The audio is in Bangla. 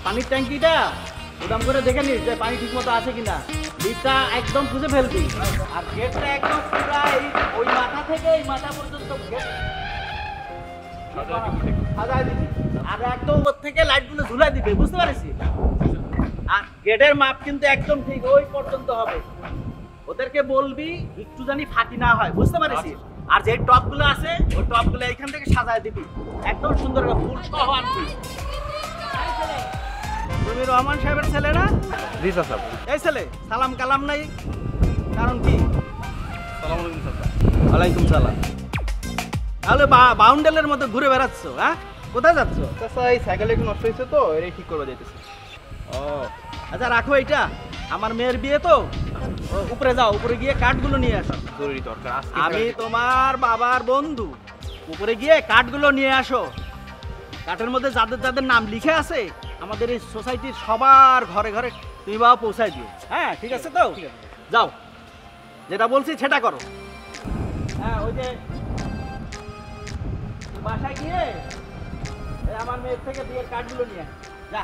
পানির ট্যাঙ্কিটা গোদাম করে দেখে নিস যে পানি ঠিক মতো আছে কিনা। লিফটটা একদম খুঁজে ফেলবি। আর গেটটা একদম পুরা ওই মাথা থেকে এই মাথা পর্যন্ত গেট সাজায় দিবি। আর একদম উপর থেকে লাইটগুলো ঝুলাই দিবি, বুঝতে পারিস? আর গেটের মাপ কিন্তু একদম ঠিক ওই পর্যন্ত হবে। ওদেরকে বলবি একটু জানি ফাঁকি না হয়, বুঝতে পারিস? আর যে টপগুলো আছে ওই টপগুলো এইখান থেকে সাজায় দিবি একদম সুন্দর করে ফুল সহ আনবি। তুমি রহমান সাহেবের ছেলে না? জি চাচা। এই ছেলে সালাম কালাম নাই, কারণ কি? সালাম আলাইকুম চাচা। ওয়ালাইকুম সালাম। তাহলে বাউন্ডেলের মতো ঘুরে বেড়াচ্ছ? হ্যাঁ, কোথায় যাচ্ছ? চাচা এই সাইকেল একটু নষ্ট হয়েছে তো এটাই ঠিক করবে যাইতেছে। ও আচ্ছা, রাখো এইটা। আমার মেয়ের বিয়ে তো, উপরে যাও, উপরে গিয়ে কাঠগুলো নিয়ে আসো। জরুরি দরকার আজকে। আমি তোমার বাবার বন্ধু, উপরে গিয়ে কাঠগুলো নিয়ে আসো। কাঠের মধ্যে যাদের যাদের নাম লিখে আছে আমাদের এই সোসাইটির সবার ঘরে ঘরে তুমি বাবা পৌঁছায় দিও। হ্যাঁ ঠিক আছে তো? যাও, যেটা বলছি সেটা করো। হ্যাঁ, ওই যে বাসায় গিয়ে আমার মেয়ের থেকে বিয়ের কার্ডগুলো নিয়ে আয়। যা।